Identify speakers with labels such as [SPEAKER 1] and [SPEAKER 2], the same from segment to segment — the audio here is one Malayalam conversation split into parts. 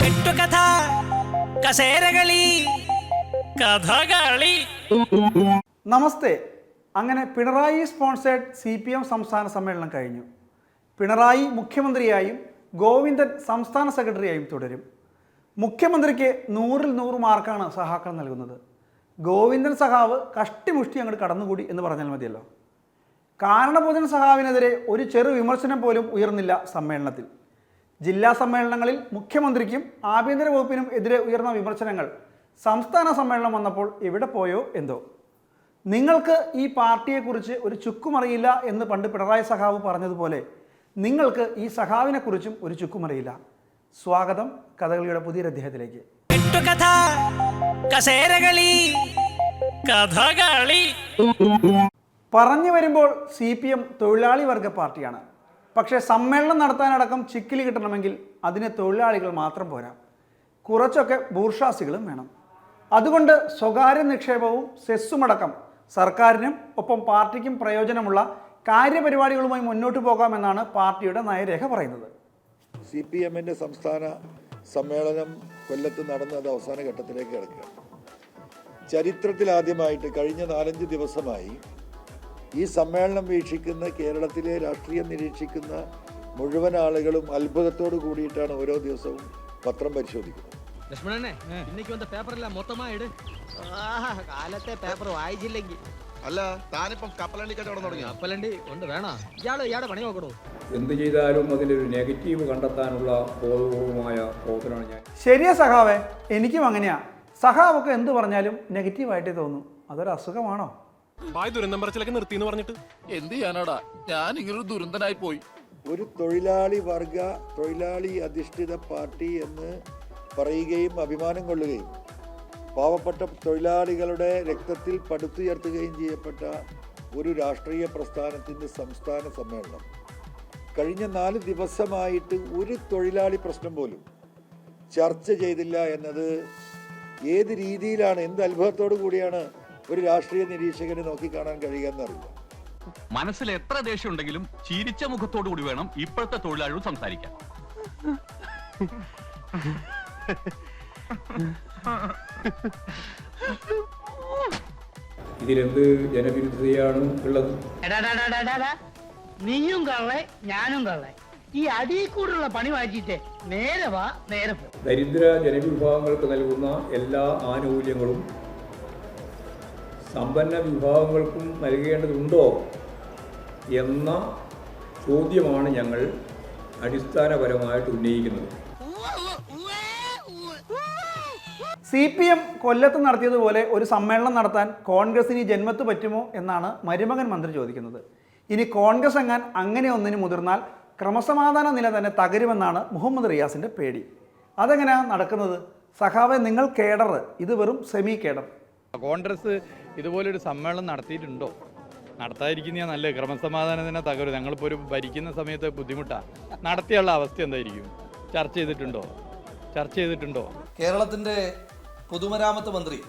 [SPEAKER 1] കെട്ടുകഥ കസേരകളി കഥകളി.
[SPEAKER 2] നമസ്തേ. അങ്ങനെ പിണറായി സ്പോൺസേഡ് CPM സംസ്ഥാന സമ്മേളനം കഴിഞ്ഞു. പിണറായി മുഖ്യമന്ത്രിയായും ഗോവിന്ദൻ സംസ്ഥാന സെക്രട്ടറിയായും തുടരും. മുഖ്യമന്ത്രിക്ക് 100-ൽ 100 മാർക്കാണ് സഹാക്കൾ നൽകുന്നത്. ഗോവിന്ദൻ സഖാവ് കഷ്ടിമുഷ്ടി അങ്ങോട്ട് കടന്നുകൂടി എന്ന് പറഞ്ഞാൽ മതിയല്ലോ. കാരണഭോജന സഖാവിനെതിരെ ഒരു ചെറു വിമർശനം പോലും ഉയർന്നില്ല സമ്മേളനത്തിൽ. ജില്ലാ സമ്മേളനങ്ങളിൽ മുഖ്യമന്ത്രിക്കും ആഭ്യന്തര വകുപ്പിനും എതിരെ ഉയർന്ന വിമർശനങ്ങൾ സംസ്ഥാന സമ്മേളനം വന്നപ്പോൾ എവിടെ പോയോ എന്തോ. നിങ്ങൾക്ക് ഈ പാർട്ടിയെക്കുറിച്ച് ഒരു ചുക്കുമറിയില്ല എന്ന് പണ്ട് പിണറായി സഖാവ് പറഞ്ഞതുപോലെ നിങ്ങൾക്ക് ഈ സഖാവിനെക്കുറിച്ചും ഒരു ചുക്കുമറിയില്ല. സ്വാഗതം കഥകളിയുടെ പുതിയൊരു അധ്യായത്തിലേക്ക്.
[SPEAKER 1] കെട്ടുകഥ കസേരകളി കഥകളി.
[SPEAKER 2] പറഞ്ഞു വരുമ്പോൾ CPM തൊഴിലാളി വർഗ പാർട്ടിയാണ്. പക്ഷേ സമ്മേളനം നടത്താനടക്കം ചിക്കിലി കിട്ടണമെങ്കിൽ അതിന് തൊഴിലാളികൾ മാത്രം പോരാ, കുറച്ചൊക്കെ ബൂർഷാസികളും വേണം. അതുകൊണ്ട് സ്വകാര്യ നിക്ഷേപവും സെസ്സുമടക്കം സർക്കാരിനും ഒപ്പം പാർട്ടിക്കും പ്രയോജനമുള്ള കാര്യപരിപാടികളുമായി മുന്നോട്ട് പോകാമെന്നാണ് പാർട്ടിയുടെ നയരേഖ പറയുന്നത്.
[SPEAKER 3] CPM-ന്റെ സംസ്ഥാന സമ്മേളനം കൊല്ലത്ത് നടന്നത് അവസാന ഘട്ടത്തിലേക്ക് കിടക്കുകയാണ്. ചരിത്രത്തിലാദ്യമായിട്ട് കഴിഞ്ഞ 4-5 ദിവസമായി ഈ സമ്മേളനം വീക്ഷിക്കുന്ന കേരളത്തിലെ രാഷ്ട്രീയം നിരീക്ഷിക്കുന്ന മുഴുവൻ ആളുകളും അത്ഭുതത്തോട് കൂടിയിട്ടാണ് ഓരോ ദിവസവും പത്രം പരിശോധിക്കുന്നത്.
[SPEAKER 4] കാലത്തെ പേപ്പർ വായിച്ചില്ലെങ്കിൽ
[SPEAKER 5] അല്ല താനിപ്പം കപ്പലണ്ടി കച്ചവടം തുടങ്ങി.
[SPEAKER 4] കപ്പലണ്ടി കൊണ്ട് വേണോ ഇയാളെ പണി നോക്കണോ?
[SPEAKER 6] എന്ത് ചെയ്താലും അതിലൊരു നെഗറ്റീവ് കണ്ടെത്താനുള്ള ബോധപൂർവമായ പ്രവർത്തനമാണ് ഞാൻ.
[SPEAKER 2] ശരിയാ സഖാവേ, എനിക്കും അങ്ങനെയാ. സഖാവൊക്കെ എന്ത് പറഞ്ഞാലും നെഗറ്റീവായിട്ടേ തോന്നും. അതൊരു അസുഖമാണോ?
[SPEAKER 5] ദുരന്തം പറച്ചിലൊക്കെ നിർത്തി എന്ന് പറഞ്ഞിട്ട് എന്ത് ചെയ്യാനാടാ, ഞാൻ ഇങ്ങനൊരു ദുരന്തനായി പോയി.
[SPEAKER 3] ഒരു തൊഴിലാളി അധിഷ്ഠിത പാർട്ടി എന്ന് പറയുകയും അഭിമാനം കൊള്ളുകയും പാവപ്പെട്ട തൊഴിലാളികളുടെ രക്തത്തിൽ പടുത്തുയർത്തുകയും ചെയ്യപ്പെട്ട ഒരു രാഷ്ട്രീയ പ്രസ്ഥാനത്തിൻ്റെ സംസ്ഥാന സമ്മേളനം കഴിഞ്ഞ 4 ദിവസമായിട്ട് ഒരു തൊഴിലാളി പ്രശ്നം പോലും ചർച്ച ചെയ്തില്ല എന്നത് ഏത് രീതിയിലാണ്, എന്ത് അത്ഭുതത്തോടു കൂടിയാണ് ഒരു രാഷ്ട്രീയ നിരീക്ഷകന് നോക്കിക്കാണാൻ കഴിയുക എന്നറിയില്ല.
[SPEAKER 7] മനസ്സിൽ എത്ര ദേഷ്യം ഉണ്ടെങ്കിലും ചിരിച്ച മുഖത്തോടു കൂടി വേണം ഇപ്പോഴത്തെ തൊഴിലാളികൾ സംസാരിക്കാൻ.
[SPEAKER 6] ഇതിലെന്ത് ജനവിരുദ്ധതയാണ് ഉള്ളത്?
[SPEAKER 4] നീയും കള്ളേ ഞാനും കള്ളേ, ഈ അടിയിൽ കൂടുള്ള പണി വായിച്ചിട്ടേ നേരെ വാ നേരെ പോ.
[SPEAKER 6] ദരിദ്ര ജനവിഭാഗങ്ങൾക്ക് നൽകുന്ന എല്ലാ ആനുകൂല്യങ്ങളും സമ്പന്ന വിഭാഗങ്ങൾക്കും നൽകേണ്ടതുണ്ടോ എന്ന ചോദ്യമാണ് ഞങ്ങൾ അടിസ്ഥാനപരമായിട്ട് ഉന്നയിക്കുന്നത്.
[SPEAKER 2] CPM കൊല്ലത്ത് നടത്തിയതുപോലെ ഒരു സമ്മേളനം നടത്താൻ കോൺഗ്രസിന് ജന്മത്ത് പറ്റുമോ എന്നാണ് മരുമകൻ മന്ത്രി ചോദിക്കുന്നത്. ഇനി കോൺഗ്രസ് അങ്ങനെ ഒന്നിന് മുതിർന്നാൽ ക്രമസമാധാന നില തന്നെ തകരുമെന്നാണ് മുഹമ്മദ് റിയാസിൻ്റെ പേടി. അതെങ്ങനെയാണ് നടക്കുന്നത്? സഖാവെ, നിങ്ങൾ കേഡർ, ഇത് വെറും സെമി കേഡർ.
[SPEAKER 8] കോൺഗ്രസ് ഇതുപോലൊരു സമ്മേളനം നടത്തിയിട്ടുണ്ടോ? നടത്താതിരിക്കുന്ന നല്ല ക്രമസമാധാനം തന്നെ തകരും. ഞങ്ങളിപ്പോൾ ഒരു ഭരിക്കുന്ന സമയത്ത് ബുദ്ധിമുട്ടാണ്. നടത്തിയുള്ള അവസ്ഥ എന്തായിരിക്കും? ചർച്ച ചെയ്തിട്ടുണ്ടോ?
[SPEAKER 9] കേരളത്തിൻ്റെ പൊതുമരാമത്ത് മന്ത്രി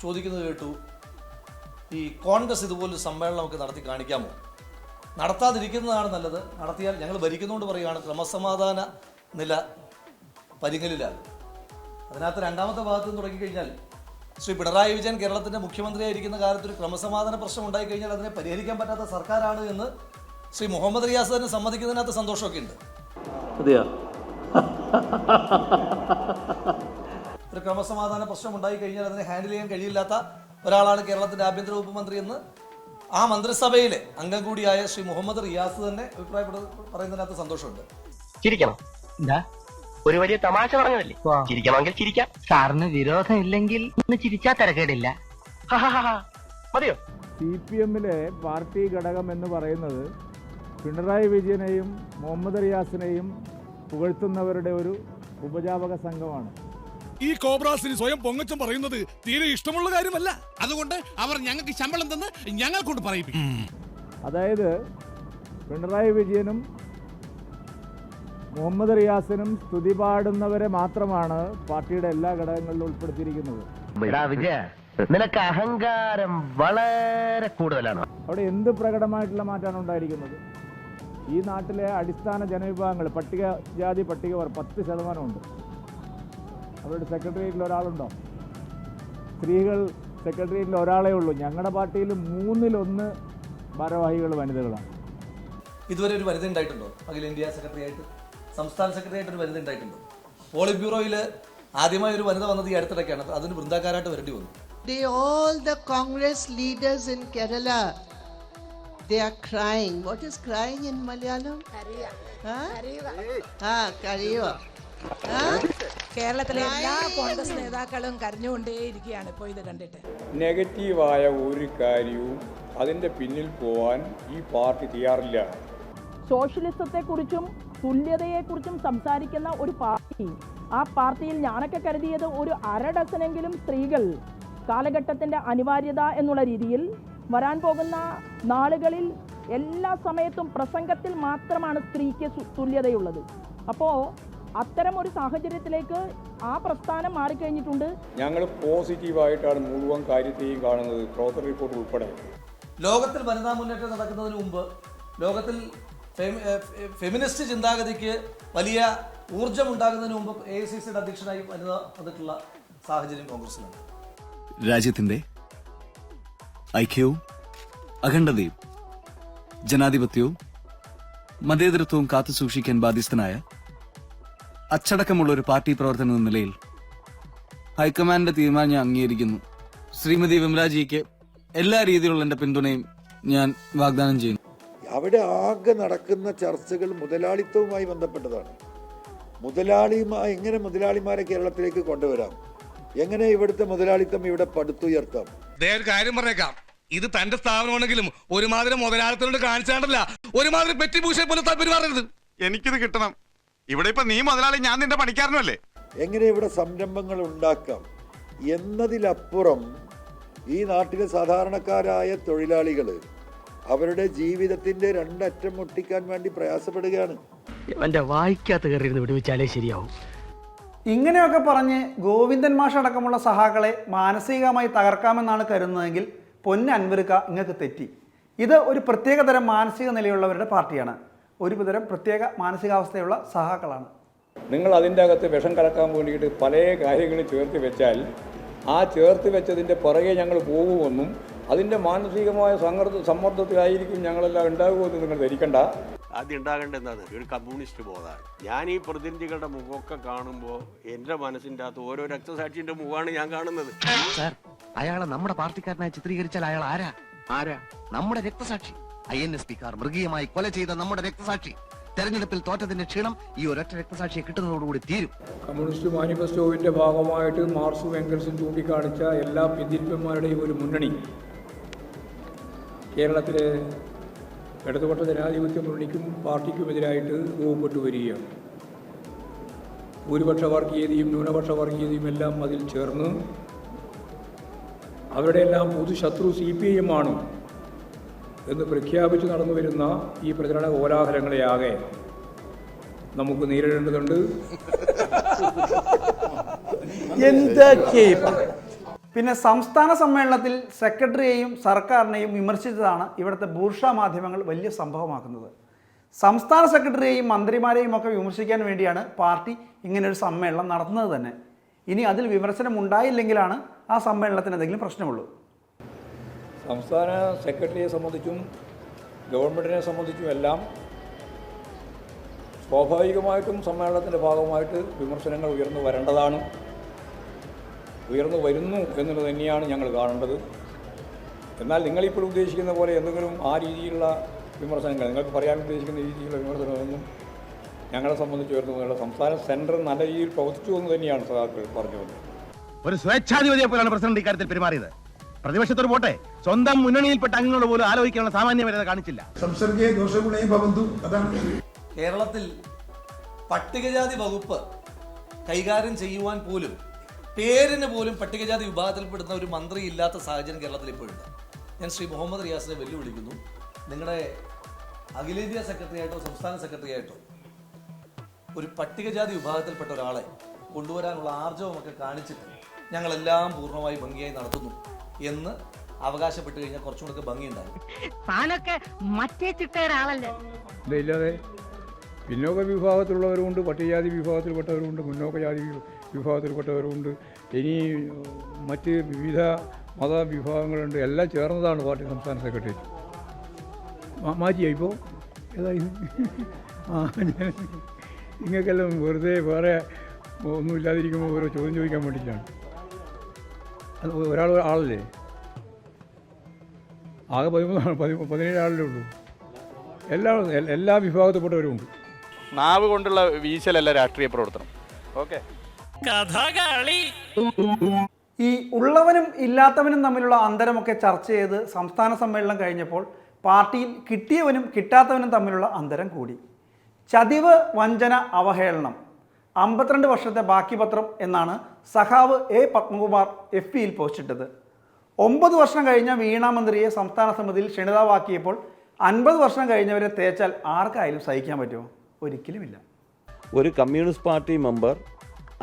[SPEAKER 9] ചോദിക്കുന്നത് കേട്ടു, ഈ കോൺഗ്രസ് ഇതുപോലൊരു സമ്മേളനം നമുക്ക് നടത്തി കാണിക്കാമോ? നടത്താതിരിക്കുന്നതാണ് നല്ലത്. നടത്തിയാൽ ഞങ്ങൾ ഭരിക്കുന്നതുകൊണ്ട് പറയുകയാണ് ക്രമസമാധാന നില പരിങ്ങലിലാണ്. അതിനകത്ത് രണ്ടാമത്തെ ഭാഗത്ത് നിന്ന് തുടങ്ങിക്കഴിഞ്ഞാൽ ശ്രീ പിണറായി വിജയൻ കേരളത്തിൻ്റെ മുഖ്യമന്ത്രിയായിരിക്കുന്ന കാലത്ത് ഒരു ക്രമസമാധാന പ്രശ്നം ഉണ്ടായിക്കഴിഞ്ഞാൽ അതിനെ പരിഹരിക്കാൻ പറ്റാത്ത സർക്കാരാണ് എന്ന് ശ്രീ മുഹമ്മദ് റിയാസ് തന്നെ സമ്മതിക്കുന്നതിനകത്ത് സന്തോഷമൊക്കെ ഉണ്ട്. ഒരു ക്രമസമാധാന പ്രശ്നം ഉണ്ടായിക്കഴിഞ്ഞാൽ അതിനെ ഹാൻഡിൽ ചെയ്യാൻ കഴിയില്ലാത്ത ഒരാളാണ് കേരളത്തിൻ്റെ ആഭ്യന്തര വകുപ്പ് മന്ത്രി എന്ന് ആ മന്ത്രിസഭയിലെ അംഗം കൂടിയായ ശ്രീ മുഹമ്മദ് റിയാസ് തന്നെ പറയുന്നതിനകത്ത് സന്തോഷമുണ്ട്.
[SPEAKER 4] ചിരിക്കണം. എന്താ ഒരു വലിയ തമാശ പറഞ്ഞതല്ലേ? ചിരിക്കണമെങ്കിൽ ചിരിക്കാം. സാറിന് വിരോധം ഇല്ലെങ്കിൽ ഒന്ന് ചിരിച്ചാ തിരക്കേടില്ല. മതിയോ?
[SPEAKER 10] CPM-ലെ പാർട്ടി ഘടകം എന്ന് പറയുന്നത് പിണറായി വിജയനെയും മുഹമ്മദ് റിയാസിനെയും പുകഴ്ത്തുന്നവരുടെ ഒരു ഉപജാപക സംഘമാണ്.
[SPEAKER 5] ഈ കോബ്രാസിന് സ്വയം പൊങ്ങച്ചം പറയുന്നത് തീരെ ഇഷ്ടമുള്ള കാര്യമല്ല. അതുകൊണ്ട് അവർ ഞങ്ങൾക്ക് ശമ്പളം തന്ന് ഞങ്ങൾ കൊണ്ട് പറയിപ്പിക്കും.
[SPEAKER 10] അതായത് പിണറായി വിജയനും മുഹമ്മദ് റിയാസിനും സ്തുതി പാടുന്നവരെ മാത്രമാണ് പാർട്ടിയുടെ എല്ലാ ഘടകങ്ങളിലും ഉൾപ്പെടുത്തിയിരിക്കുന്നത്.
[SPEAKER 4] നിനക്ക് അഹങ്കാരം വളരെ കൂടുതലാണ്.
[SPEAKER 10] അവിടെ എന്ത് പ്രകടമായിട്ടുള്ള മാറ്റമാണ് ഉണ്ടായിരിക്കുന്നത്? ഈ നാട്ടിലെ അടിസ്ഥാന ജനവിഭാഗങ്ങൾ പട്ടികജാതി പട്ടിക 10% അവരുടെ സെക്രട്ടേറിയറ്റിൽ ഒരാളുണ്ടോ? സ്ത്രീകൾ സെക്രട്ടേറിയറ്റിൽ ഒരാളേ ഉള്ളൂ. ഞങ്ങളുടെ പാർട്ടിയിൽ 1/3 ഭാരവാഹികൾ വനിതകളാണ്.
[SPEAKER 9] ഇതുവരെ ഒരു വനിത ഉണ്ടായിട്ടുണ്ടോ? അഖിലേന്ത്യാ സെക്രട്ടറി ആയിട്ട്, സംസ്ഥാന സെക്രട്ടറി ആയിട്ട് ഒരു വനിത ഉണ്ടായിട്ടുണ്ടോ? പോളിറ്റ് ബ്യൂറോയിൽ ആദ്യമായി ഒരു വനിത വന്നത് ഈ അടുത്തിടയ്ക്കാണ്. അതിന് വൃന്ദാക്കാരായിട്ട് വരേണ്ടി വന്നു.
[SPEAKER 11] All the Congress leaders in Kerala, they are crying. What is crying in Malayalam? Kariva.
[SPEAKER 12] കേരളത്തിലെ എല്ലാ കോൺഗ്രസ് നേതാക്കളും കരഞ്ഞുകൊണ്ടേയിരിക്കുകയാണ് ഇപ്പോൾ ഇത് കണ്ടിട്ട്.
[SPEAKER 6] നെഗറ്റീവായ ഒരു കാര്യവും അതിൻ്റെ പിന്നിൽ പോവാൻ ഈ പാർട്ടി തയ്യാറില്ല.
[SPEAKER 12] സോഷ്യലിസത്തെക്കുറിച്ചും തുല്യതയെക്കുറിച്ചും സംസാരിക്കുന്ന ഒരു പാർട്ടി, ആ പാർട്ടിയിൽ ഞാനൊക്കെ കരുതിയത് ഒരു 1/2 ഡസനെങ്കിലും സ്ത്രീകൾ കാലഘട്ടത്തിൻ്റെ അനിവാര്യത എന്നുള്ള രീതിയിൽ വരാൻ പോകുന്ന നാളുകളിൽ എല്ലാ സമയത്തും പ്രസംഗത്തിൽ മാത്രമാണ് സ്ത്രീക്ക് തുല്യതയുള്ളത്. അപ്പോൾ അത്തരം ഒരു സാഹചര്യത്തിലേക്ക് ആ പ്രസ്ഥാനം മാറിക്കഴിഞ്ഞിട്ടുണ്ട്.
[SPEAKER 6] ഞങ്ങൾ പോസിറ്റീവായിട്ടാണ് മുഴുവൻ കാര്യത്തെയും കാണുന്നത്, പ്രവർത്തന റിപ്പോർട്ട് ഉൾപ്പെടെ.
[SPEAKER 9] ലോകത്തിൽ വനിതാ മുന്നേറ്റം നടക്കുന്നതിന് മുമ്പ് ലോകത്തിൽ ഫെമിനിസ്റ്റ് ചിന്താഗതിക്ക് വലിയ ഊർജം ഉണ്ടാകുന്നതിന് മുമ്പ് AICCയുടെ അധ്യക്ഷനായി വനിത വന്നിട്ടുള്ള സാഹചര്യം കോൺഗ്രസിനുണ്ട്.
[SPEAKER 13] രാജ്യത്തിന്റെ ഐക്യവും അഖണ്ഡതയും ജനാധിപത്യവും മതേതരത്വവും കാത്തുസൂക്ഷിക്കാൻ ബാധ്യസ്ഥനായ അച്ചടക്കമുള്ള ഒരു പാർട്ടി പ്രവർത്തനം എന്ന നിലയിൽ ഹൈക്കമാൻഡിന്റെ തീരുമാനം ഞാൻ അംഗീകരിക്കുന്നു. ശ്രീമതി വിമലാജിക്ക് എല്ലാ രീതിയിലുള്ള എന്റെ പിന്തുണയും ഞാൻ വാഗ്ദാനം ചെയ്യുന്നു.
[SPEAKER 3] അവിടെ ആകെ നടക്കുന്ന ചർച്ചകൾ മുതലാളിത്തവുമായി ബന്ധപ്പെട്ടതാണ്. എങ്ങനെ മുതലാളിമാരെ കേരളത്തിലേക്ക് കൊണ്ടുവരാം, എങ്ങനെ ഇവിടുത്തെ മുതലാളിത്തം ഇവിടെ പടുത്തുയർത്താം.
[SPEAKER 5] ഒരു കാര്യം പറഞ്ഞേക്കാം, ഇത് തന്റെ സ്ഥാപനമാണെങ്കിലും ഒരുമാതിരി മുതലാളിത്തോട് കാണിച്ചാണ്ടല്ല, ഒരുമാതിരി പെറ്റിഭൂഷയെ പോലെ പെരുമാറരുത്.
[SPEAKER 7] എനിക്കിത് കിട്ടണം. ഇവിടെ ഇപ്പൊ നീ മുതലാളി, ഞാൻ നിന്റെ പണിക്കാരനല്ലേ.
[SPEAKER 3] എങ്ങനെ ഇവിടെ സംരംഭങ്ങൾ ഉണ്ടാക്കാം എന്നതിലപ്പുറം ഈ നാട്ടിലെ സാധാരണക്കാരായ തൊഴിലാളികൾ അവരുടെ ജീവിതത്തിന്റെ 2 അറ്റം മുട്ടിക്കാൻ വേണ്ടി പ്രയാസപ്പെടുകയാണ്.
[SPEAKER 4] എന്റെ വായിക്കാത്ത കയറിയിരുന്ന് വിടുവിച്ചാലേ ശരിയാവും.
[SPEAKER 2] ഇങ്ങനെയൊക്കെ പറഞ്ഞ് ഗോവിന്ദൻ മാഷ് അടക്കമുള്ള സഹാക്കളെ മാനസികമായി തകർക്കാമെന്നാണ് കരുതുന്നതെങ്കിൽ പൊന്ന് അൻവരുക ഇങ്ങക്ക് തെറ്റി. ഇത് ഒരു പ്രത്യേകതരം മാനസിക നിലയുള്ളവരുടെ പാർട്ടിയാണ്. ഒരുതരം പ്രത്യേക മാനസികാവസ്ഥയുള്ള സഹാക്കളാണ്.
[SPEAKER 6] നിങ്ങൾ അതിൻ്റെ അകത്ത് വിഷം കലക്കാൻ വേണ്ടിയിട്ട് പല കാര്യങ്ങളും ചേർത്ത് വെച്ചാൽ ആ ചേർത്ത് വെച്ചതിൻ്റെ പുറകെ ഞങ്ങൾ പോകുമെന്നും അതിൻ്റെ മാനസികമായ സമ്മർദ്ദത്തിലായിരിക്കും ഞങ്ങളെല്ലാം ഉണ്ടാകുമെന്ന് നിങ്ങൾ ധരിക്കണ്ട.
[SPEAKER 14] ആദ്യം ഉണ്ടാകേണ്ടതാണ് ഒരു കമ്മ്യൂണിസ്റ്റ് ബോധമാണ്. ഞാൻ ഈ പ്രതിനിധികളുടെ മുഖമൊക്കെ കാണുമ്പോൾ എൻ്റെ മനസ്സിൻ്റെ അകത്ത് ഓരോ രക്തസാക്ഷിന്റെ മുഖമാണ് ഞാൻ കാണുന്നത്.
[SPEAKER 4] സാർ, അയാളെ നമ്മുടെ പാർട്ടിക്കാരനായി ചിത്രീകരിച്ചാൽ അയാൾ ആരാ? നമ്മുടെ രക്തസാക്ഷി. INSP കാർ മൃഗീയമായി കൊല ചെയ്ത നമ്മുടെ രക്തസാക്ഷി. തെരഞ്ഞെടുപ്പിൽ തോറ്റതിന്റെ ക്ഷീണം ഈ ഒരൊറ്റ രക്തസാക്ഷിയെ കിട്ടുന്നതോടുകൂടി തീരും.
[SPEAKER 6] കമ്മ്യൂണിസ്റ്റ് മാനിഫെസ്റ്റോവിൻ്റെ ഭാഗമായിട്ട് മാർക്സും എംഗൽസും ചൂണ്ടിക്കാണിച്ച എല്ലാ പിന്തിരിപ്പന്മാരുടെയും ഒരു മുന്നണി കേരളത്തിലെ ഇടതുപക്ഷ ജനാധിപത്യ മുന്നണിക്കും പാർട്ടിക്കുമെതിരായിട്ട് രൂപപ്പെട്ടു വരികയാണ്. ഭൂരിപക്ഷ വർഗീയതയും ന്യൂനപക്ഷ വർഗീയതയും എല്ലാം അതിൽ ചേർന്ന് അവരുടെ എല്ലാം പൊതുശത്രു CPIM ആണ് എന്ന് പ്രഖ്യാപിച്ച് നടന്നു വരുന്ന ഈ പ്രചരണ കോലാഹലങ്ങളെയാകെ നമുക്ക് നേരിടേണ്ടതുണ്ട്.
[SPEAKER 2] പിന്നെ സംസ്ഥാന സമ്മേളനത്തിൽ സെക്രട്ടറിയെയും സർക്കാരിനെയും വിമർശിച്ചതാണ് ഇവിടുത്തെ ബൂർഷ മാധ്യമങ്ങൾ വലിയ സംഭവമാക്കുന്നത്. സംസ്ഥാന സെക്രട്ടറിയെയും മന്ത്രിമാരെയും ഒക്കെ വിമർശിക്കാൻ വേണ്ടിയാണ് പാർട്ടി ഇങ്ങനൊരു സമ്മേളനം നടത്തുന്നത് തന്നെ. ഇനി അതിൽ വിമർശനം ഉണ്ടായില്ലെങ്കിലാണ് ആ സമ്മേളനത്തിന് എന്തെങ്കിലും പ്രശ്നമുള്ളൂ.
[SPEAKER 6] സംസ്ഥാന സെക്രട്ടറിയെ സംബന്ധിച്ചും ഗവൺമെൻറ്റിനെ സംബന്ധിച്ചും എല്ലാം സ്വാഭാവികമായിട്ടും സമ്മേളനത്തിൻ്റെ ഭാഗമായിട്ട് വിമർശനങ്ങൾ ഉയർന്നു വരേണ്ടതാണ്. ഉയർന്നു വരുന്നു എന്നുള്ളത് തന്നെയാണ് ഞങ്ങൾ കാണേണ്ടത്. എന്നാൽ നിങ്ങളിപ്പോൾ ഉദ്ദേശിക്കുന്ന പോലെ എന്തെങ്കിലും ആ രീതിയിലുള്ള വിമർശനങ്ങൾ, നിങ്ങൾക്ക് പറയാൻ ഉദ്ദേശിക്കുന്ന രീതിയിലുള്ള വിമർശനമൊന്നും ഞങ്ങളെ സംബന്ധിച്ച് ഉയർന്നു പോകുന്നില്ല. സംസ്ഥാന സെൻറ്റർ നല്ല രീതിയിൽ പ്രവർത്തിച്ചു എന്ന് തന്നെയാണ് സഖാക്കൾ പറഞ്ഞു വന്നത്.
[SPEAKER 4] ഒരു സ്വേച്ഛാധിപതിയെ പോലാണ് പ്രസിഡന്റ് ഇക്കാര്യത്തിൽ പെരുമാറിയത്. പ്രതിപക്ഷത്തോട് പോട്ടെ, സ്വന്തം മുന്നണിയിൽപ്പെട്ട അംഗങ്ങളോട് പോലും ആലോചിക്കാനുള്ള സാമാന്യമര്യാദ കാണിച്ചില്ല.
[SPEAKER 9] കേരളത്തിൽ പട്ടികജാതി വകുപ്പ് കൈകാര്യം ചെയ്യുവാൻ പോലും പേരിന് പോലും പട്ടികജാതി വിഭാഗത്തിൽപ്പെടുന്ന ഒരു മന്ത്രി ഇല്ലാത്ത സാഹചര്യം കേരളത്തിൽ ഇപ്പോഴുണ്ട്. ഞാൻ ശ്രീ മുഹമ്മദ് റിയാസിനെ വെല്ലുവിളിക്കുന്നു, നിങ്ങളുടെ അഖിലേന്ത്യാ സെക്രട്ടറി ആയിട്ടോ സംസ്ഥാന സെക്രട്ടറി ആയിട്ടോ ഒരു പട്ടികജാതി വിഭാഗത്തിൽപ്പെട്ട ഒരാളെ കൊണ്ടുവരാനുള്ള ആർജവമൊക്കെ കാണിച്ചിട്ട് ഞങ്ങളെല്ലാം പൂർണ്ണമായി ഭംഗിയായി നടത്തുന്നു എന്ന് അവകാശപ്പെട്ട് കഴിഞ്ഞാൽ കുറച്ചും കൂടെ ഭംഗിയുണ്ടാകും.
[SPEAKER 12] താനൊക്കെ മറ്റേ ചിട്ടയുടെ ആളല്ലേ?
[SPEAKER 6] ഇല്ലാതെ പിന്നോക്ക വിഭാഗത്തിലുള്ളവരുമുണ്ട്, പട്ടികജാതി വിഭാഗത്തിൽപ്പെട്ടവരുമുണ്ട്, മുന്നോക്ക ജാതി വിഭാഗത്തിൽപ്പെട്ടവരുമുണ്ട്, ഇനി മറ്റ് വിവിധ മതവിഭാഗങ്ങളുണ്ട്. എല്ലാം ചേർന്നതാണ് പാർട്ടി സംസ്ഥാന സെക്രട്ടേറിയറ്റ്. മാറ്റിയാ ഇപ്പോൾ ഏതായി നിങ്ങൾക്കെല്ലാം വെറുതെ വേറെ ഒന്നുമില്ലാതിരിക്കുമ്പോൾ ഓരോ ചോദ്യം ചോദിക്കാൻ വേണ്ടിയിട്ടാണ്. അത് ആളല്ലേ, ആകെ 17 ആളല്ലേ ഉള്ളൂ. എല്ലാ വിഭാഗത്തിൽപ്പെട്ടവരുമുണ്ട്.
[SPEAKER 8] നാവ് കൊണ്ടുള്ള വീശലല്ല രാഷ്ട്രീയ പ്രവർത്തനം. ഓക്കെ,
[SPEAKER 1] കഥകളി.
[SPEAKER 2] ഈ ഉള്ളവനും ഇല്ലാത്തവനും തമ്മിലുള്ള അന്തരമൊക്കെ ചർച്ച ചെയ്ത് സംസ്ഥാന സമ്മേളനം കഴിഞ്ഞപ്പോൾ പാർട്ടിയിൽ കിട്ടിയവനും കിട്ടാത്തവനും തമ്മിലുള്ള അന്തരം കൂടി. ചതിവ്, വഞ്ചന, അവഹേളനം 52 വർഷത്തെ ബാക്കി പത്രം എന്നാണ് സഖാവ് എ പത്മകുമാർ FBയിൽ പോസ്റ്റിട്ടത്. 9 വർഷം കഴിഞ്ഞ വീണ മന്ത്രിയെ സംസ്ഥാന സമിതിയിൽ ക്ഷണിതാവാക്കിയപ്പോൾ 50 വർഷം കഴിഞ്ഞവരെ തേച്ചാൽ ആർക്കായാലും സഹിക്കാൻ പറ്റുമോ? ഒരിക്കലുമില്ല.
[SPEAKER 15] ഒരു കമ്മ്യൂണിസ്റ്റ് പാർട്ടി മെമ്പർ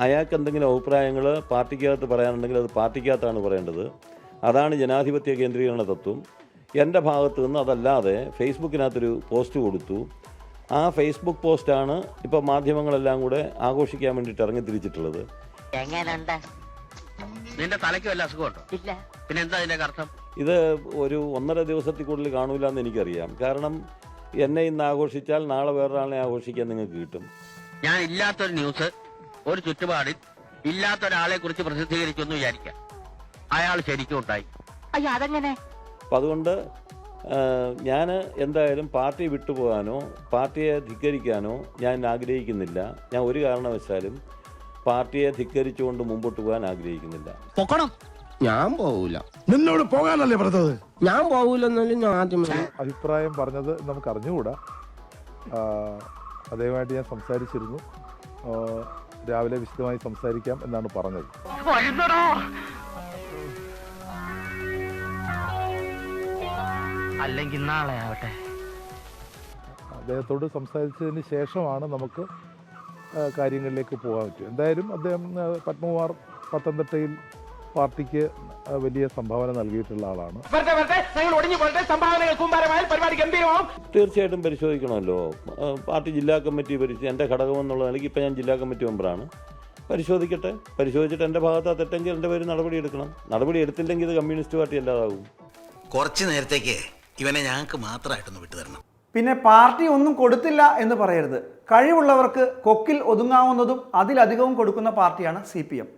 [SPEAKER 15] അയാൾക്ക് എന്തെങ്കിലും അഭിപ്രായങ്ങൾ പാർട്ടിക്കകത്ത് പറയാനുണ്ടെങ്കിൽ അത് പാർട്ടിക്കകത്താണ് പറയേണ്ടത്. അതാണ് ജനാധിപത്യ കേന്ദ്രീകരണ തത്വം. എൻ്റെ ഭാഗത്തു നിന്ന് അതല്ലാതെ ഫേസ്ബുക്കിനകത്തൊരു പോസ്റ്റ് കൊടുത്തു. ആ ഫേസ്ബുക്ക് പോസ്റ്റാണ് ഇപ്പോൾ മാധ്യമങ്ങളെല്ലാം കൂടെ ആഘോഷിക്കാൻ വേണ്ടിയിട്ട് ഇറങ്ങിത്തിരിച്ചിട്ടുള്ളത്.
[SPEAKER 4] നിന്റെ തലയ്ക്ക് വല്ല അസുഖമുണ്ടോ? ഇല്ല. പിന്നെ എന്താ അതിന്റെ അർത്ഥം?
[SPEAKER 15] ഇത് ഒരു 1.5 ദിവസത്തിൽ കൂടുതൽ കാണൂല എന്ന് എനിക്കറിയാം. കാരണം എന്നെ ഇന്ന് ആഘോഷിച്ചാൽ നാളെ വേറൊരാളെ ആഘോഷിക്കാൻ നിങ്ങൾക്ക് കിട്ടും.
[SPEAKER 4] ഞാൻ ഇല്ലാത്തൊരു ന്യൂസ് ഒരു ചുറ്റുപാടിൽ ഇല്ലാത്തൊരാളെ കുറിച്ച് പ്രസിദ്ധീകരിച്ചെന്ന് വിചാരിക്കാം, അയാൾ ശരിക്കും ഉണ്ടായി. അയ്യോ, അതെങ്ങനെ?
[SPEAKER 15] അപ്പം അതുകൊണ്ട് ഞാൻ എന്തായാലും പാർട്ടി വിട്ടുപോകാനോ പാർട്ടിയെ ധിക്കരിക്കാനോ ഞാൻ ആഗ്രഹിക്കുന്നില്ല. ഞാൻ ഒരു കാരണവശാലും പാർട്ടിയെ ധിക്കരിച്ചുകൊണ്ട് മുമ്പോട്ട് പോകാൻ ആഗ്രഹിക്കുന്നില്ല.
[SPEAKER 4] ഞാൻ പോകൂല.
[SPEAKER 5] നിന്നോട് പോകാനല്ലേ പറഞ്ഞത്?
[SPEAKER 4] ഞാൻ പോകൂലെന്നാലും ഞാൻ ആദ്യം
[SPEAKER 10] അഭിപ്രായം പറഞ്ഞത് നമുക്ക് അറിഞ്ഞുകൂടാ. അദ്ദേഹമായിട്ട് ഞാൻ സംസാരിച്ചിരുന്നു. രാവിലെ വിശദമായി സംസാരിക്കാം എന്നാണ് പറഞ്ഞത്.
[SPEAKER 4] അല്ലെങ്കിൽ നാളെ ആവട്ടെ.
[SPEAKER 10] അദ്ദേഹത്തോട് സംസാരിച്ചതിന് ശേഷമാണ് നമുക്ക് കാര്യങ്ങളിലേക്ക് പോകാൻ പറ്റും. എന്തായാലും അദ്ദേഹം പത്മകുമാർ പത്തനംതിട്ടയിൽ പാർട്ടിക്ക് വലിയ സംഭാവന നൽകിയിട്ടുള്ള ആളാണ്.
[SPEAKER 15] തീർച്ചയായിട്ടും പരിശോധിക്കണമല്ലോ. പാർട്ടി ജില്ലാ കമ്മിറ്റി എൻ്റെ ഘടകം എന്നുള്ള നിലയ്ക്ക് ഇപ്പം ഞാൻ ജില്ലാ കമ്മിറ്റി മെമ്പറാണ്. പരിശോധിക്കട്ടെ. പരിശോധിച്ചിട്ട് എൻ്റെ ഭാഗത്ത് ആ തെറ്റെങ്കിൽ എൻ്റെ പേര് നടപടി എടുക്കണം. നടപടി എടുത്തില്ലെങ്കിൽ ഇത് കമ്മ്യൂണിസ്റ്റ് പാർട്ടി അല്ലാതാകും.
[SPEAKER 4] കുറച്ച് നേരത്തേക്ക് ഇവനെ ഞങ്ങൾക്ക് മാത്രമായിട്ടൊന്ന് വിട്ടുതരണം.
[SPEAKER 2] പിന്നെ പാർട്ടി ഒന്നും കൊടുത്തില്ല എന്ന് പറയരുത്. കഴിവുള്ളവർക്ക് കൊക്കിൽ ഒതുങ്ങാവുന്നതും അതിലധികവും കൊടുക്കുന്ന പാർട്ടിയാണ് CPM.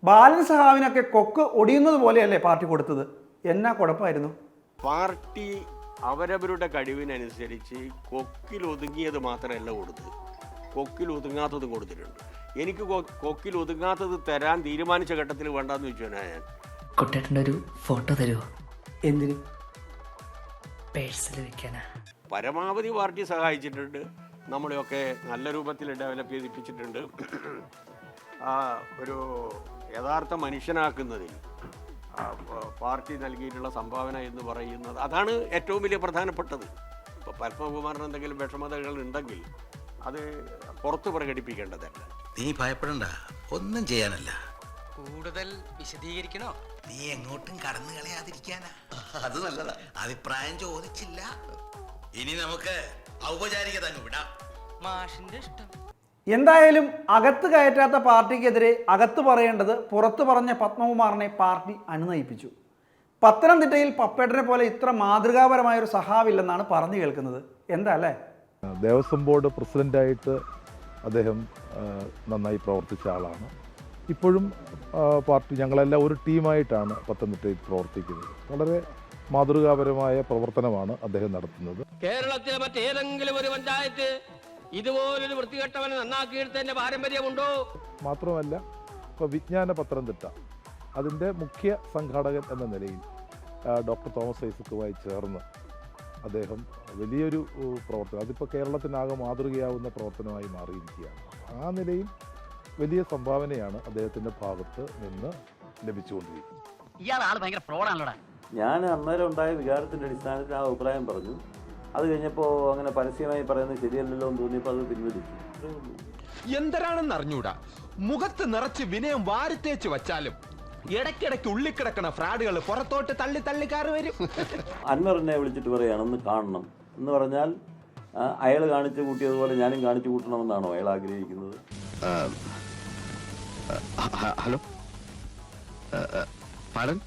[SPEAKER 2] ബാലൻ സഹാവിനൊക്കെ കൊക്ക് ഒടിയുന്നത് പോലെയല്ലേ പാർട്ടി കൊടുത്തത്? എന്നാ കുഴപ്പമായിരുന്നു?
[SPEAKER 14] പാർട്ടി അവരവരുടെ കഴിവിനനുസരിച്ച് കൊക്കിൽ ഒതുങ്ങിയത് മാത്രമല്ല കൊടുത്തത്, കൊക്കിൽ ഒതുങ്ങാത്തതും കൊടുത്തിട്ടുണ്ട്. എനിക്ക് കൊക്കിൽ ഒതുങ്ങാത്തത് തരാൻ തീരുമാനിച്ച ഘട്ടത്തിൽ വേണ്ടെന്ന് വെച്ചാൽ ഞാൻ
[SPEAKER 1] കുട്ടേട്ടൻ്റെ ഒരു ഫോട്ടോ തരുമോ? എന്തിന്? പേഴ്സിൽ വെക്കാനാ.
[SPEAKER 14] പരമാവധി പാർട്ടി സഹായിച്ചിട്ടുണ്ട്. നമ്മളെയൊക്കെ നല്ല രൂപത്തിൽ ഡെവലപ്പ് ചെയ്തിപ്പിച്ചിട്ടുണ്ട്. ഒരു യഥാർത്ഥ മനുഷ്യനാക്കുന്നതിൽ പാർട്ടി നൽകിയിട്ടുള്ള സംഭാവന എന്ന് പറയുന്നത് അതാണ് ഏറ്റവും വലിയ പ്രധാനപ്പെട്ടത്. ഇപ്പോൾ പത്മകുമാറിന് എന്തെങ്കിലും വിഷമതകൾ ഉണ്ടെങ്കിൽ അത് പുറത്ത് പ്രകടിപ്പിക്കേണ്ടതല്ല.
[SPEAKER 4] നീ ഭയപ്പെടണ്ട, ഒന്നും ചെയ്യാനല്ല.
[SPEAKER 1] കൂടുതൽ വിശദീകരിക്കണോ?
[SPEAKER 4] നീ എങ്ങോട്ടും കടന്നു കളയാതിരിക്കാനാ. അത് നല്ലതാ. അഭിപ്രായം ചോദിച്ചില്ല. ഇനി നമുക്ക് ഔപചാരികത അങ്ങ് വിടാം.
[SPEAKER 1] മാഷിന്റെ ഇഷ്ടം.
[SPEAKER 2] എന്തായാലും അകത്ത് കയറ്റാത്ത പാർട്ടിക്കെതിരെ അകത്ത് പറയേണ്ടത് പുറത്തു പറഞ്ഞ പത്മകുമാറിനെ പാർട്ടി അനുനയിപ്പിച്ചു. പത്തനംതിട്ടയിൽ പപ്പേട്ടനെ പോലെ ഇത്ര മാതൃകാപരമായൊരു സഹാവില്ലെന്നാണ് പറഞ്ഞു കേൾക്കുന്നത്. എന്താ അല്ലേ?
[SPEAKER 10] ദേവസ്വം ബോർഡ് പ്രസിഡൻ്റായിട്ട് അദ്ദേഹം നന്നായി പ്രവർത്തിച്ച ആളാണ്. ഇപ്പോഴും പാർട്ടി ഞങ്ങളെല്ലാം ഒരു ടീമായിട്ടാണ് പത്തനംതിട്ടയിൽ പ്രവർത്തിക്കുന്നത്. വളരെ മാതൃകാപരമായ പ്രവർത്തനമാണ് അദ്ദേഹം നടത്തുന്നത്.
[SPEAKER 7] കേരളത്തിലെ മറ്റേതെങ്കിലും ഒരു പഞ്ചായത്ത് ഇതുപോലൊരു വൃത്തികെട്ടവനെ നന്നാക്കിയെടുത്തതിന്റെ പാരമ്പര്യമുണ്ടോ?
[SPEAKER 10] മാത്രമല്ല ഇപ്പോൾ വിജ്ഞാന പത്തനംതിട്ട അതിൻ്റെ മുഖ്യ സംഘാടകൻ എന്ന നിലയിൽ ഡോക്ടർ തോമസ് ഐസക്കുമായി ചേർന്ന് അദ്ദേഹം വലിയൊരു പ്രവർത്തനം, അതിപ്പോൾ കേരളത്തിനാകെ മാതൃകയാവുന്ന പ്രവർത്തനമായി മാറിയിരിക്കുകയാണ്. ആ നിലയിൽ വലിയ സംഭാവനയാണ് അദ്ദേഹത്തിൻ്റെ ഭാഗത്ത് നിന്ന് ലഭിച്ചുകൊണ്ടിരിക്കുന്നത്.
[SPEAKER 15] ഞാൻ അന്നേരം ഉണ്ടായ വികാരത്തിൻ്റെ അടിസ്ഥാനത്തിൽ ആ അഭിപ്രായം പറഞ്ഞു. അത് കഴിഞ്ഞപ്പോൾ അങ്ങനെ പരസ്യമായി പറയുന്നത് ശരിയല്ലല്ലോ എന്ന് തോന്നിയപ്പോൾ അത് പിൻവലിച്ചു.
[SPEAKER 5] എന്തരാണെന്ന് അറിഞ്ഞൂടാ. മുഖത്ത് നിറച്ച് വിനയം വാരിത്തേച്ച് വച്ചാലും ഇടയ്ക്കിടയ്ക്ക് ഉള്ളിക്കിടക്കണ ഫ്രാഡുകൾ പുറത്തോട്ട് തള്ളിക്കാറ് വരും.
[SPEAKER 15] അൻവർ എന്നെ വിളിച്ചിട്ട് പറയുകയാണ് ഒന്ന് കാണണം എന്ന് പറഞ്ഞാൽ അയാൾ കാണിച്ചു കൂട്ടിയതുപോലെ ഞാനും കാണിച്ചു കൂട്ടണമെന്നാണോ അയാൾ ആഗ്രഹിക്കുന്നത്?
[SPEAKER 4] Hello, Padan,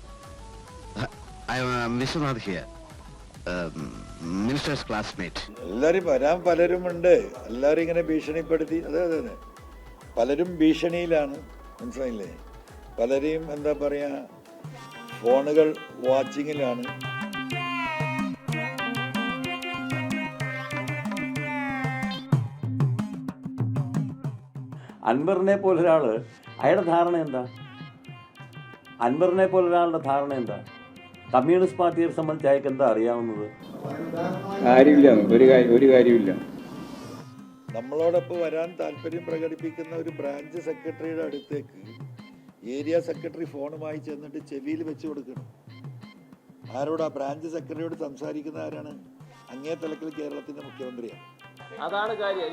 [SPEAKER 4] Viswanath here, minister's classmate.
[SPEAKER 3] എല്ലാവരും വരാൻ പലരുമുണ്ട്. എല്ലാവരും ഇങ്ങനെ ഭീഷണിപ്പെടുത്തി. അതെ അതെ അതെ, പലരും ഭീഷണിയിലാണ്, മനസ്സിലായില്ലേ? പലരെയും എന്താ പറയുക, ഫോണുകൾ വാച്ചിങ്ങിലാണ്.
[SPEAKER 15] അൻവറിനെ പോലൊരാൾ, അയാളുടെ ധാരണ എന്താ? അൻവറിനെ പോലൊരാളുടെ ധാരണ എന്താ? കമ്മ്യൂണിസ്റ്റ് പാർട്ടിയെ സംബന്ധിച്ച് അയാൾക്ക് എന്താ അറിയാവുന്നത്?
[SPEAKER 6] ഒരു കാര്യമില്ല.
[SPEAKER 3] നമ്മളോടൊപ്പം വരാൻ താല്പര്യം പ്രകടിപ്പിക്കുന്ന ഒരു ബ്രാഞ്ച് സെക്രട്ടറിയുടെ അടുത്തേക്ക് ഏരിയ സെക്രട്ടറി ഫോണുമായി ചെന്നിട്ട് ചെവിയിൽ വെച്ച് കൊടുക്കണം. ആരോടാ? ബ്രാഞ്ച് സെക്രട്ടറിയോട് സംസാരിക്കുന്ന ആരാണ്? അങ്ങേ തലത്തിൽ കേരളത്തിന്റെ മുഖ്യമന്ത്രിയാണ്.
[SPEAKER 6] അതാണ് കാര്യം.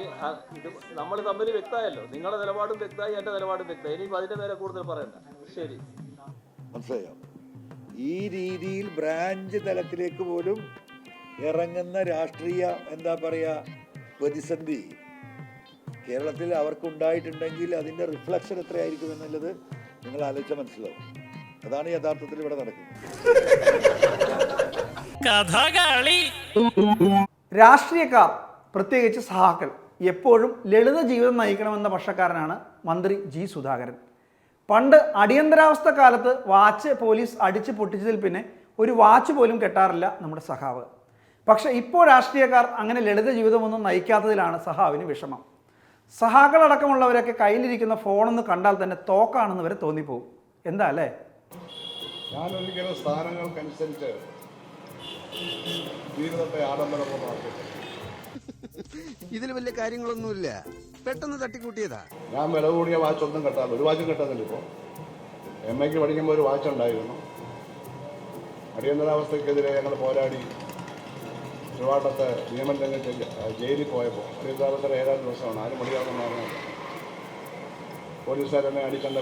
[SPEAKER 6] ഇത് നമ്മൾ തമ്മിൽ വ്യക്തമായല്ലോ. നിങ്ങളുടെ നിലപാടും വ്യക്തമായി, എൻ്റെ നിലപാടും വ്യക്തമായി. ഇനിയിപ്പോൾ അതിൻ്റെ മേലെ കൂടുതൽ പറയണ്ട. ശരി,
[SPEAKER 3] മനസ്സിലായോ? ഈ രീതിയിൽ ബ്രാഞ്ച് തലത്തിലേക്ക് പോലും ഇറങ്ങുന്ന രാഷ്ട്രീയ എന്താ പറയുക പ്രതിസന്ധി കേരളത്തിൽ അവർക്കുണ്ടായിട്ടുണ്ടെങ്കിൽ അതിൻ്റെ റിഫ്ലക്ഷൻ എത്രയായിരിക്കും എന്നുള്ളത് നിങ്ങൾ ആലോചിച്ചാൽ മനസ്സിലാവും. അതാണ് യഥാർത്ഥത്തിൽ ഇവിടെ നടക്കുന്നത്.
[SPEAKER 2] രാഷ്ട്രീയക്കാർ, പ്രത്യേകിച്ച് സഹാക്കൾ, എപ്പോഴും ലളിത ജീവിതം നയിക്കണമെന്ന പക്ഷക്കാരനാണ് മന്ത്രി ജി സുധാകരൻ. പണ്ട് അടിയന്തരാവസ്ഥ കാലത്ത് വാച്ച് പോലീസ് അടിച്ച് പൊട്ടിച്ചതിൽ പിന്നെ ഒരു വാച്ച് പോലും കെട്ടാറില്ല നമ്മുടെ സഖാവ്. പക്ഷേ ഇപ്പോൾ രാഷ്ട്രീയക്കാർ അങ്ങനെ ലളിത ജീവിതമൊന്നും നയിക്കാത്തതിലാണ് സഹാവിന് വിഷമം. സഹാക്കളടക്കമുള്ളവരൊക്കെ കയ്യിലിരിക്കുന്ന ഫോണൊന്ന് കണ്ടാൽ തന്നെ തോക്കാണെന്ന് വരെ തോന്നിപ്പോവും. എന്താ അല്ലേ?
[SPEAKER 10] ഞാനൊരിക്കലും സ്ഥാനങ്ങൾക്കനുസരിച്ച് ജീവിതത്തെ ആഡംബരമാക്കി.
[SPEAKER 4] ഇതിൽ വലിയ കാര്യങ്ങളൊന്നുമില്ല, പെട്ടെന്ന് തട്ടിക്കൂട്ടിയതാ.
[SPEAKER 10] ഞാൻ വില കൂടിയ വാച്ചൊന്നും കെട്ടാറില്ല. ഒരു വാച്ചും കെട്ടുന്നില്ല. ഇപ്പോൾ MA പഠിക്കുമ്പോൾ ഒരു വാച്ച് ഉണ്ടായിരുന്നു. അടിയന്തരാവസ്ഥയ്ക്കെതിരെ ഞങ്ങൾ പോരാടി ചുവാട്ടത്ത് നിയമം രംഗത്ത് ജയിലിൽ പോയപ്പോൾ അടിയന്തരാവസ്ഥ 7-ാം ദിവസമാണ്. 4 മണിയാവുന്ന പറഞ്ഞാൽ പോലീസുകാരെന്നെ അടിക്കണ്ട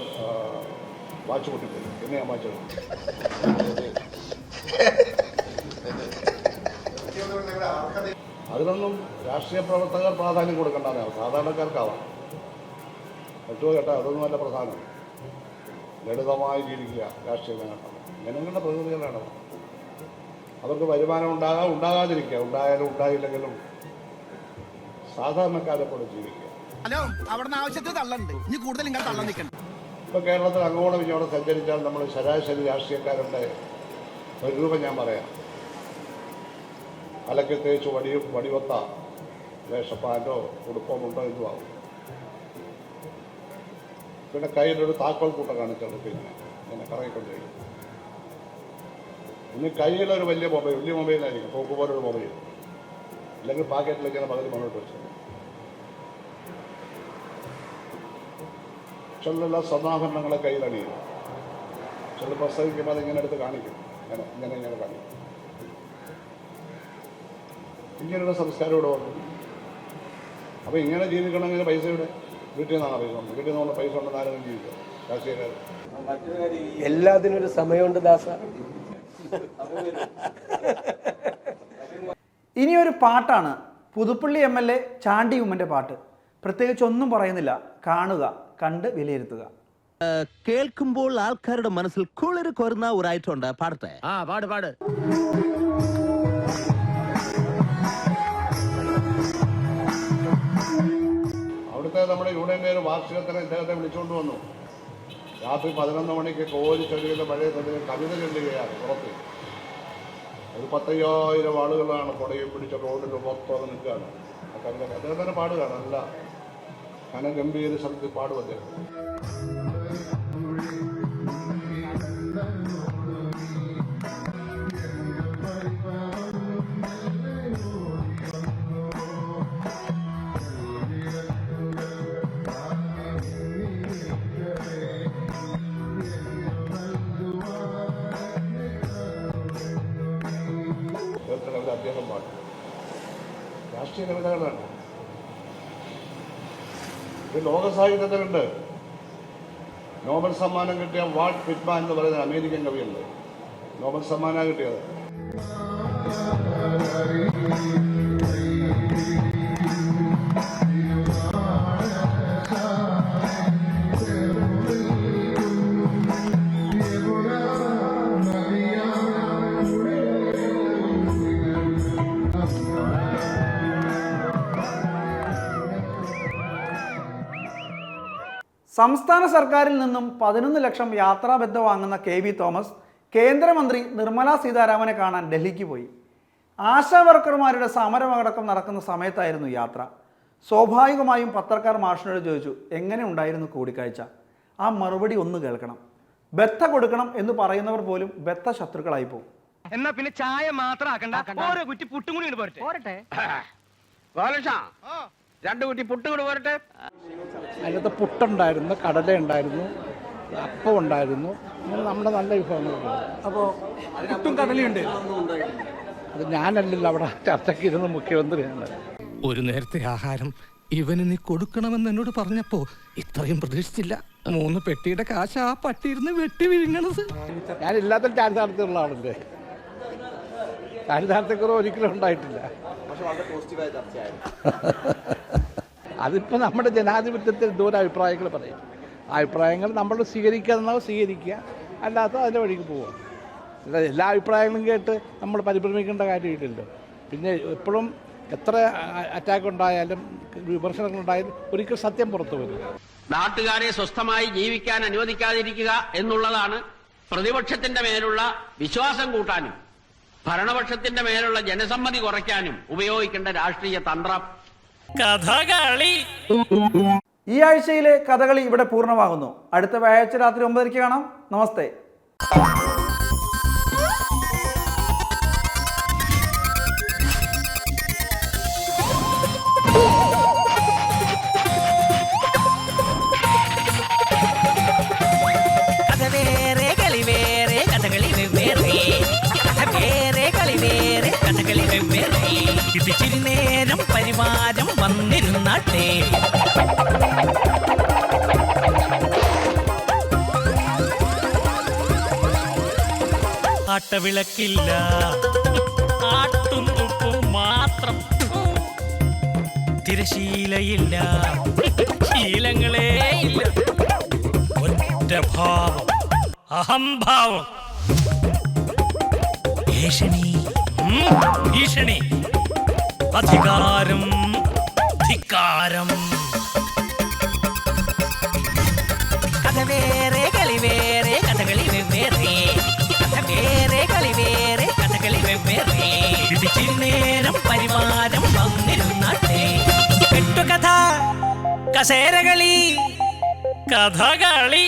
[SPEAKER 10] വാച്ച് പൊട്ടിപ്പോയി. പിന്നെ ഞാൻ വാച്ച് അതിനൊന്നും രാഷ്ട്രീയ പ്രവർത്തകർ പ്രാധാന്യം കൊടുക്കേണ്ടതാണ്. സാധാരണക്കാർക്കാവാം. പറ്റുമോ കേട്ടോ? അതൊന്നും നല്ല പ്രധാനം. ലളിതമായി ജീവിക്കുക രാഷ്ട്രീയ നേട്ടം. ജനങ്ങളുടെ പ്രതിനിധികളാണ്. അവർക്ക് വരുമാനം ഉണ്ടാകാം, ഉണ്ടാകാതിരിക്കുക. ഉണ്ടായാലും ഉണ്ടായില്ലെങ്കിലും സാധാരണക്കാരെ പോലെ ജീവിക്കുക. ഇപ്പോൾ കേരളത്തിൽ അങ്ങോളം ഇങ്ങോട്ട് സഞ്ചരിച്ചാൽ നമ്മൾ ശരാശരി രാഷ്ട്രീയക്കാരുടെ ഒരു രൂപം ഞാൻ പറയാം. അലക്കി തേച്ച് വടിവത്ത വേഷപ്പാൻറ്റോ ഉടുപ്പോ മുണ്ടോ എന്നും ആവും. പിന്നെ കയ്യിലൊരു താക്കോൽ കൂട്ടം കാണിച്ചത് പിന്നെ ഇങ്ങനെ കറങ്ങിക്കൊണ്ടിരിക്കും. ഇനി കയ്യിലൊരു വലിയ മൊബൈലായിരിക്കും, തോക്ക് പോലൊരു മൊബൈൽ, അല്ലെങ്കിൽ പാക്കറ്റിലേക്ക് ഇങ്ങനെ പകുതി മുന്നോട്ട് വെച്ചത്. ചില സ്വർണ്ണാഭരണങ്ങളെ കയ്യിലണിയും. ചില പ്രസംഗിക്കുമ്പോൾ അതിങ്ങനെ എടുത്ത് കാണിക്കും. ഇങ്ങനെ കാണിക്കും. ഇങ്ങനെയുള്ള സംസ്കാരം ഇവിടെ വന്നു. അപ്പോൾ ഇങ്ങനെ ജീവിക്കണമെങ്കിൽ പൈസയുടെ വീട്ടിൽ നിന്നാണ് പൈസ ഉണ്ട്. വീട്ടിൽ നിന്നുള്ള പൈസ ഉണ്ടെന്ന് ആരും ജീവിക്കുക രാഷ്ട്രീയക്കാർ.
[SPEAKER 6] എല്ലാത്തിനൊരു സമയമുണ്ട് ദാസ.
[SPEAKER 2] ഇനിയൊരു പാട്ടാണ് പുതുപ്പള്ളി MLA ചാണ്ടി ഉമ്മൻ്റെ പാട്ട്. പ്രത്യേകിച്ച് ഒന്നും പറയുന്നില്ല, കാണുക, കണ്ട് വിലയിരുത്തുക.
[SPEAKER 4] കേൾക്കുമ്പോൾ ആൾക്കാരുടെ മനസ്സിൽ കുളിര് കൊരുന്ന ഒരു ഐറ്റം ഉണ്ട്. പാടട്ടെ? പാട്.
[SPEAKER 10] അവിടുത്തെ നമ്മുടെ യൂണിയൻ്റെ ഒരു വാർഷികത്തിന് ഇദ്ദേഹത്തെ വിളിച്ചുകൊണ്ട് വന്നു. രാത്രി 11 മണിക്ക് കോരി ചൊല്ലുന്ന പഴയ കവിത ചൊല്ലുകയാണ് പുറത്ത്. ഒരു 10,000 ആളുകളാണ് കൊടയും പിടിച്ച റോഡിൽ മൊത്തം നിൽക്കുകയാണ്. ആ കവിത അദ്ദേഹം തന്നെ പാടുകയാണ്. നല്ല ഘനഗംഭീര ശബ്ദത്തിൽ പാടും അദ്ദേഹം. അദ്ദേഹം പാടും. രാഷ്ട്രീയ കവിതകളാണ്. ഇത് ലോക സാഹിത്യത്തിലുണ്ട്. നോബൽ സമ്മാനം കിട്ടിയ വാൾട്ട് വിറ്റ്മാൻ എന്ന് പറയുന്ന അമേരിക്കൻ കവിയുണ്ട്. നോബൽ സമ്മാനം കിട്ടിയത്.
[SPEAKER 2] സംസ്ഥാന സർക്കാരിൽ നിന്നും 11 ലക്ഷം യാത്രാബദ്ധ വാങ്ങുന്ന KV തോമസ് കേന്ദ്രമന്ത്രി നിർമ്മല സീതാരാമനെ കാണാൻ ഡൽഹിക്ക് പോയി. ആശാ വർക്കർമാരുടെ സമരമടക്കം നടക്കുന്ന സമയത്തായിരുന്നു യാത്ര. സ്വാഭാവികമായും പത്രക്കാർ മാഷിനോട് ചോദിച്ചു, എങ്ങനെ ഉണ്ടായിരുന്നു കൂടിക്കാഴ്ച? ആ മറുപടി ഒന്ന് കേൾക്കണം. ബത്ത കൊടുക്കണം എന്ന് പറയുന്നവർ പോലും ബത്ത ശത്രുക്കളായി പോകും.
[SPEAKER 16] എന്നാ പിന്നെ ചായ മാത്രം ആക്കണ്ട, ഓരോ കുറ്റി പുട്ടും കൂടി പോരട്ടെ. 2 കുറ്റി പുട്ടും കൂടി പോരട്ടെ.
[SPEAKER 17] അതിനകത്ത് പുട്ടുണ്ടായിരുന്നു, കടല ഉണ്ടായിരുന്നു, അപ്പം ഉണ്ടായിരുന്നു, നമ്മുടെ നല്ല വിഭവങ്ങളുണ്ട്.
[SPEAKER 16] അപ്പോൾ പുട്ടും കടലയുണ്ട്.
[SPEAKER 17] അത് ഞാനല്ലല്ലോ അവിടെ ചർച്ചയ്ക്ക് ഇരുന്ന് മുഖ്യമന്ത്രിയാണ്.
[SPEAKER 5] ഒരു നേരത്തെ ആഹാരം ഇവന് നീ കൊടുക്കണമെന്ന് എന്നോട് പറഞ്ഞപ്പോ ഇത്രയും പ്രതീക്ഷിച്ചില്ല. 3 പെട്ടിയുടെ കാശ് ആ പട്ടിയിരുന്ന് വെട്ടി വിഴുങ്ങണത്.
[SPEAKER 17] ഞാനില്ലാത്ത ചാരിതാർത്ഥ്യമുള്ള ആളല്ലേ. ചാരിതാർത്ഥ്യക്കുറവ് ഒരിക്കലും ഉണ്ടായിട്ടില്ല. അതിപ്പോൾ നമ്മുടെ ജനാധിപത്യത്തിൽ ദൂര അഭിപ്രായങ്ങൾ പറയും. അഭിപ്രായങ്ങൾ നമ്മൾ സ്വീകരിക്കുക സ്വീകരിക്കുക, അല്ലാത്ത അതിൻ്റെ വഴിക്ക് പോവുക. അല്ല എല്ലാ അഭിപ്രായങ്ങളും കേട്ട് നമ്മൾ പരിഭ്രമിക്കേണ്ട കാര്യമില്ലല്ലോ. പിന്നെ എപ്പോഴും എത്ര അറ്റാക്ക് ഉണ്ടായാലും വിമർശനങ്ങളുണ്ടായാലും ഒരിക്കൽ സത്യം പുറത്തു വരും.
[SPEAKER 16] നാട്ടുകാരെ സ്വസ്ഥമായി ജീവിക്കാൻ അനുവദിക്കാതിരിക്കുക എന്നുള്ളതാണ് പ്രതിപക്ഷത്തിന്റെ മേലുള്ള വിശ്വാസം കൂട്ടാനും ഭരണപക്ഷത്തിന്റെ മേലുള്ള ജനസമ്മതി കുറയ്ക്കാനും ഉപയോഗിക്കേണ്ട രാഷ്ട്രീയ തന്ത്രം.
[SPEAKER 1] കഥകളി.
[SPEAKER 2] ഈ ആഴ്ചയിലെ കഥകളി ഇവിടെ പൂർണ്ണമാകുന്നു. അടുത്ത വ്യാഴാഴ്ച രാത്രി 9:00 കാണാം. നമസ്തേ.
[SPEAKER 1] ഇച്ചിരി നേരം പരിവാരം വന്നിരുന്നാട്ടെ. ആട്ടവിളക്കില്ല, ആട്ടും ഉപ്പും മാത്രം. തിരശീലയില്ല, ശീലങ്ങളേ ഇല്ല. ഒറ്റ ഭാവം, അഹംഭാവം. ഭീഷണി, അധികാരം, ധിക്കാരം. കഥ വേറെ കളി വേറെ കഥകളി വെവ്വേറെ. കഥ വേറെ കളി വേറെ കഥകളി വെവ്വേറെ. ഇടിച്ചിരി നേരം പരിവാരം വന്നിരുന്നാട്ടെ. കെട്ടുകഥ, കസേരകളി, കഥകളി.